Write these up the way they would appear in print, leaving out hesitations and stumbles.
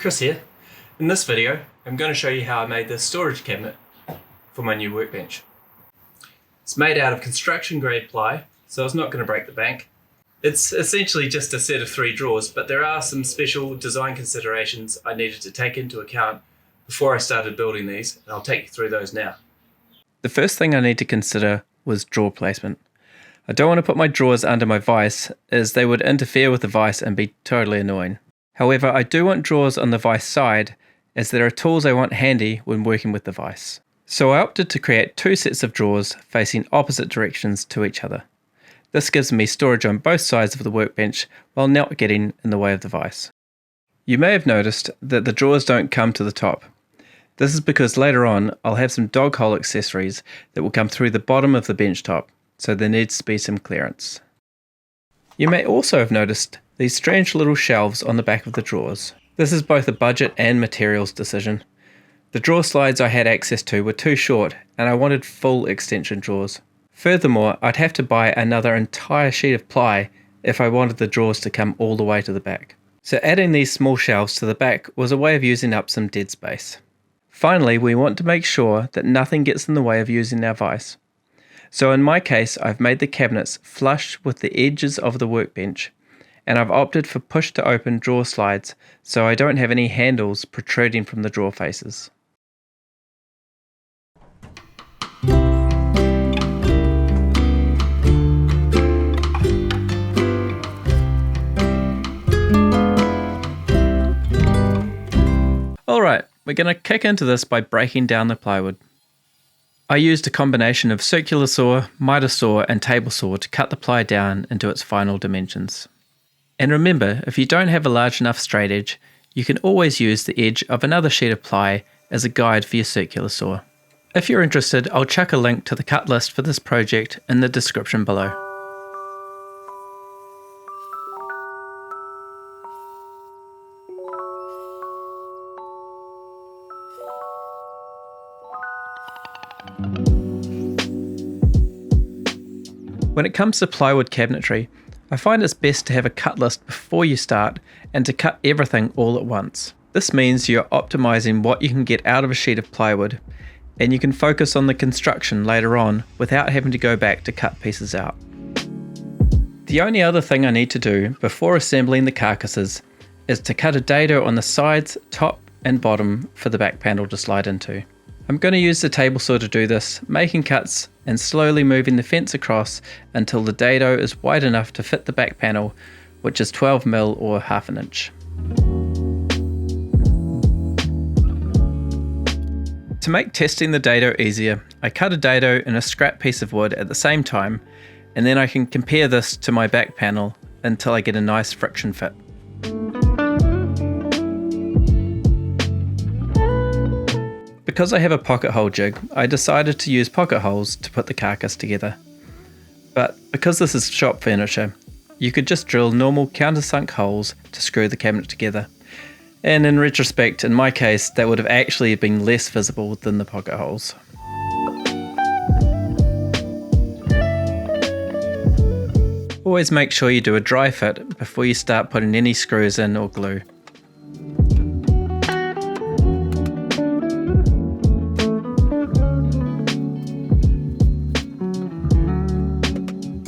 Chris here. In this video, I'm going to show you how I made this storage cabinet for my new workbench. It's made out of construction grade ply, so it's not going to break the bank. It's essentially just a set of 3 drawers, but there are some special design considerations I needed to take into account before I started building these, and I'll take you through those now. The first thing I need to consider was drawer placement. I don't want to put my drawers under my vise, as they would interfere with the vise and be totally annoying. However, I do want drawers on the vise side, as there are tools I want handy when working with the vise. So I opted to create 2 sets of drawers facing opposite directions to each other. This gives me storage on both sides of the workbench while not getting in the way of the vise. You may have noticed that the drawers don't come to the top. This is because later on I'll have some dog hole accessories that will come through the bottom of the bench top, so there needs to be some clearance. You may also have noticed these strange little shelves on the back of the drawers. This is both a budget and materials decision. The drawer slides I had access to were too short and I wanted full extension drawers. Furthermore, I'd have to buy another entire sheet of ply if I wanted the drawers to come all the way to the back. So adding these small shelves to the back was a way of using up some dead space. Finally, we want to make sure that nothing gets in the way of using our vise. So in my case, I've made the cabinets flush with the edges of the workbench, and I've opted for push to open drawer slides so I don't have any handles protruding from the drawer faces. Alright, we're going to kick into this by breaking down the plywood. I used a combination of circular saw, miter saw and table saw to cut the ply down into its final dimensions. And remember, if you don't have a large enough straight edge, you can always use the edge of another sheet of ply as a guide for your circular saw. If you're interested, I'll chuck a link to the cut list for this project in the description below. When it comes to plywood cabinetry, I find it's best to have a cut list before you start and to cut everything all at once. This means you're optimizing what you can get out of a sheet of plywood, and you can focus on the construction later on without having to go back to cut pieces out. The only other thing I need to do before assembling the carcasses is to cut a dado on the sides, top and bottom for the back panel to slide into. I'm going to use the table saw to do this, making cuts and slowly moving the fence across until the dado is wide enough to fit the back panel, which is 12mm or half an inch. To make testing the dado easier, I cut a dado in a scrap piece of wood at the same time, and then I can compare this to my back panel until I get a nice friction fit. Because I have a pocket hole jig, I decided to use pocket holes to put the carcass together. But because this is shop furniture, you could just drill normal countersunk holes to screw the cabinet together. And in retrospect, in my case, that would have actually been less visible than the pocket holes. Always make sure you do a dry fit before you start putting any screws in or glue.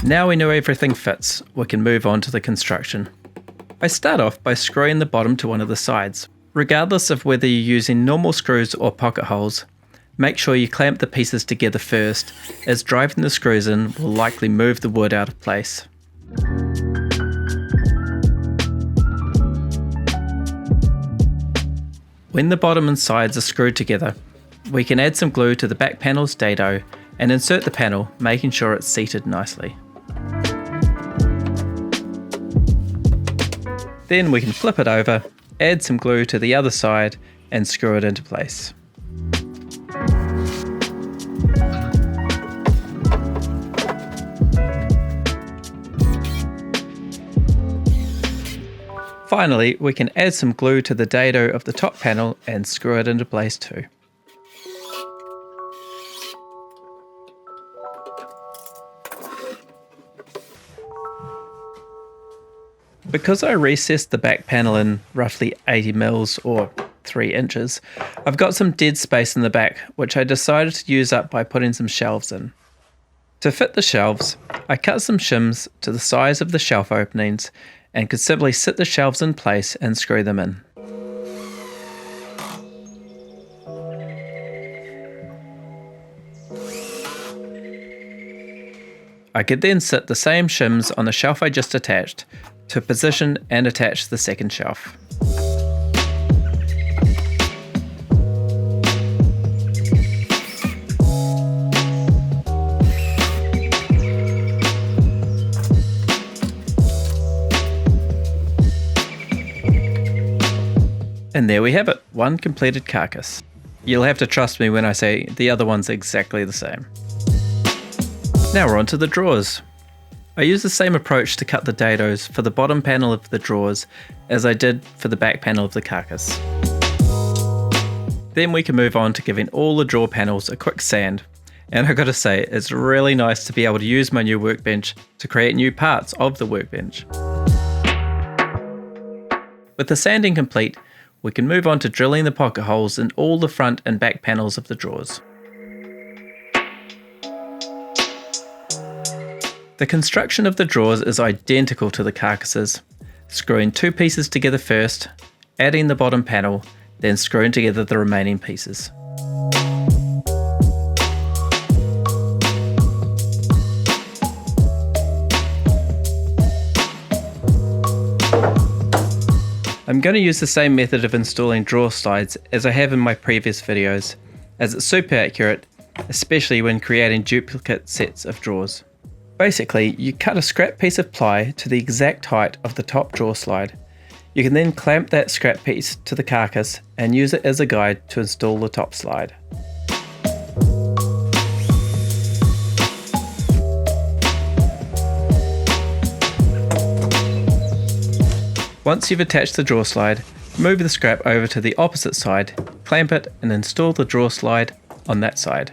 Now we know everything fits, we can move on to the construction. I start off by screwing the bottom to one of the sides. Regardless of whether you're using normal screws or pocket holes, make sure you clamp the pieces together first, as driving the screws in will likely move the wood out of place. When the bottom and sides are screwed together, we can add some glue to the back panel's dado and insert the panel, making sure it's seated nicely. Then we can flip it over, add some glue to the other side and screw it into place. Finally, we can add some glue to the dado of the top panel and screw it into place too. Because I recessed the back panel in roughly 80 mils or 3 inches, I've got some dead space in the back which I decided to use up by putting some shelves in. To fit the shelves, I cut some shims to the size of the shelf openings and could simply sit the shelves in place and screw them in. I could then sit the same shims on the shelf I just attached to position and attach the second shelf. And there we have it, one completed carcass. You'll have to trust me when I say the other one's exactly the same. Now we're on to the drawers. I used the same approach to cut the dados for the bottom panel of the drawers as I did for the back panel of the carcass. Then we can move on to giving all the drawer panels a quick sand, and I gotta say, it's really nice to be able to use my new workbench to create new parts of the workbench. With the sanding complete, we can move on to drilling the pocket holes in all the front and back panels of the drawers. The construction of the drawers is identical to the carcasses, screwing 2 pieces together first, adding the bottom panel, then screwing together the remaining pieces. I'm going to use the same method of installing drawer slides as I have in my previous videos, as it's super accurate, especially when creating duplicate sets of drawers. Basically, you cut a scrap piece of ply to the exact height of the top drawer slide. You can then clamp that scrap piece to the carcass and use it as a guide to install the top slide. Once you've attached the drawer slide, move the scrap over to the opposite side, clamp it and install the drawer slide on that side.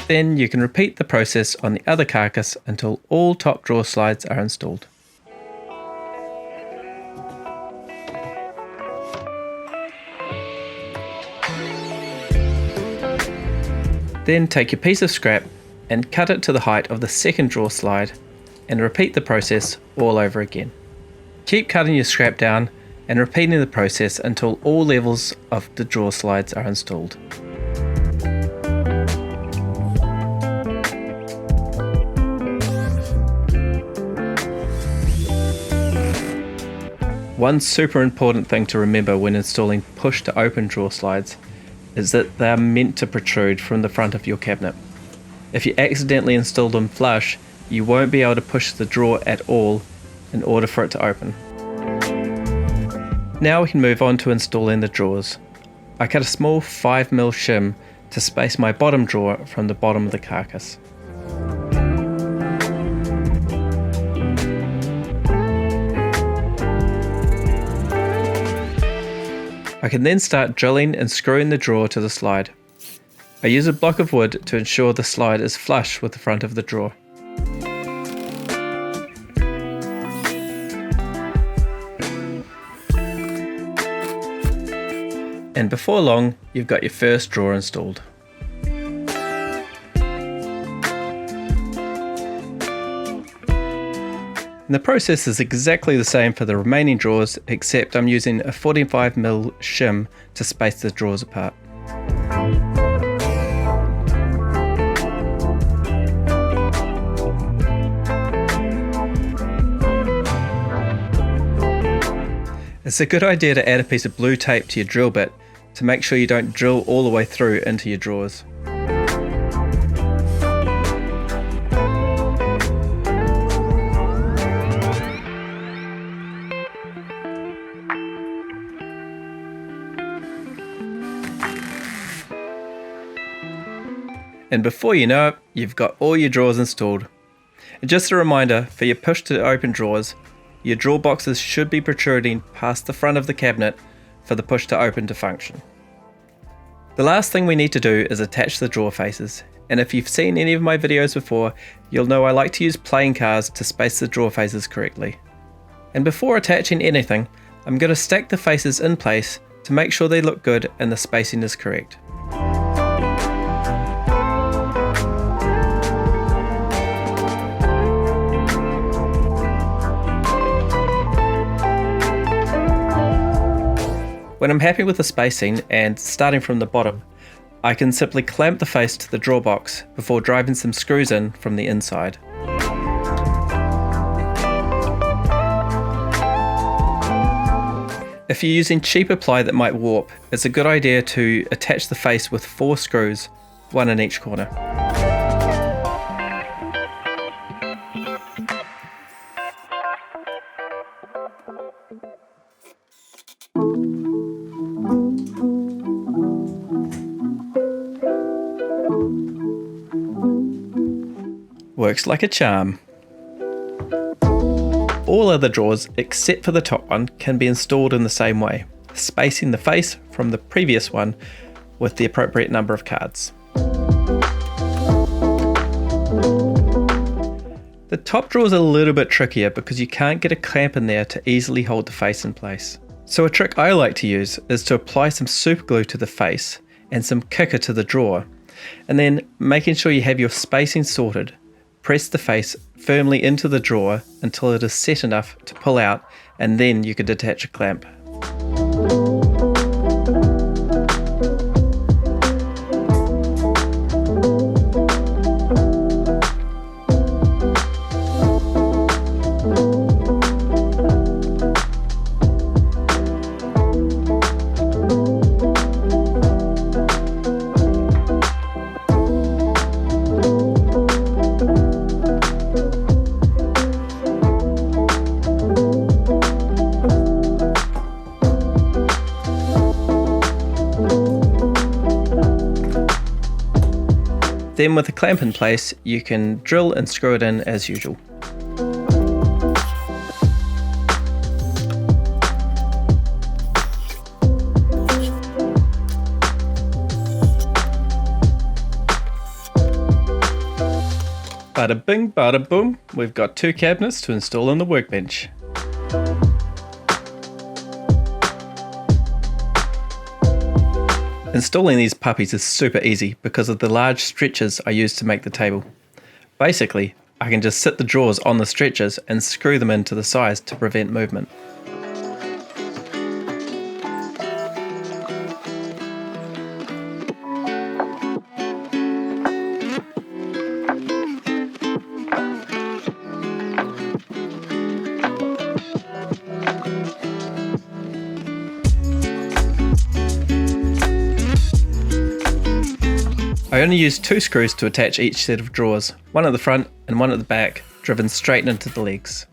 Then you can repeat the process on the other carcass until all top drawer slides are installed. Then take your piece of scrap and cut it to the height of the second drawer slide and repeat the process all over again. Keep cutting your scrap down and repeating the process until all levels of the drawer slides are installed. One super important thing to remember when installing push to open drawer slides is that they are meant to protrude from the front of your cabinet. If you accidentally install them flush, you won't be able to push the drawer at all in order for it to open. Now we can move on to installing the drawers. I cut a small 5mm shim to space my bottom drawer from the bottom of the carcass. I can then start drilling and screwing the drawer to the slide. I use a block of wood to ensure the slide is flush with the front of the drawer. And before long, you've got your first drawer installed. And the process is exactly the same for the remaining drawers, except I'm using a 45mm shim to space the drawers apart. It's a good idea to add a piece of blue tape to your drill bit to make sure you don't drill all the way through into your drawers. And before you know it, you've got all your drawers installed. And just a reminder, for your push to open drawers, your drawer boxes should be protruding past the front of the cabinet for the push to open to function. The last thing we need to do is attach the drawer faces, and if you've seen any of my videos before, you'll know I like to use playing cards to space the drawer faces correctly. And before attaching anything, I'm going to stack the faces in place to make sure they look good and the spacing is correct. When I'm happy with the spacing and starting from the bottom, I can simply clamp the face to the drawer box before driving some screws in from the inside. If you're using cheaper ply that might warp, it's a good idea to attach the face with 4 screws, 1 in each corner. Works like a charm. All other drawers, except for the top one, can be installed in the same way, spacing the face from the previous one with the appropriate number of cards. The top drawer is a little bit trickier because you can't get a clamp in there to easily hold the face in place. So a trick I like to use is to apply some super glue to the face and some kicker to the drawer, and then making sure you have your spacing sorted, press the face firmly into the drawer until it is set enough to pull out, and then you could attach a clamp. Then with the clamp in place, you can drill and screw it in as usual. Bada bing, bada boom, we've got 2 cabinets to install in the workbench. Installing these puppies is super easy because of the large stretchers I use to make the table. Basically, I can just sit the drawers on the stretchers and screw them into the sides to prevent movement. I only use 2 screws to attach each set of drawers, one at the front and one at the back, driven straight into the legs.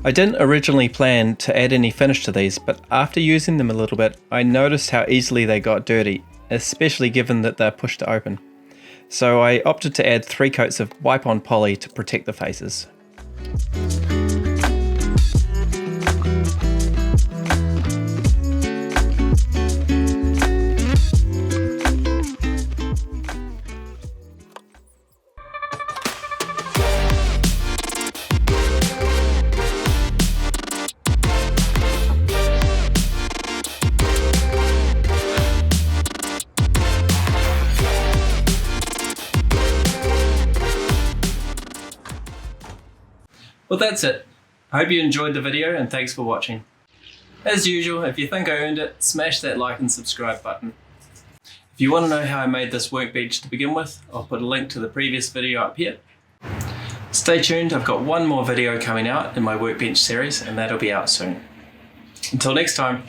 I didn't originally plan to add any finish to these, but after using them a little bit, I noticed how easily they got dirty, especially given that they're pushed to open. So I opted to add 3 coats of wipe-on poly to protect the faces. Well, that's it. I hope you enjoyed the video and thanks for watching. As usual, if you think I earned it, smash that like and subscribe button. If you want to know how I made this workbench to begin with, I'll put a link to the previous video up here. Stay tuned, I've got one more video coming out in my workbench series and that'll be out soon. Until next time.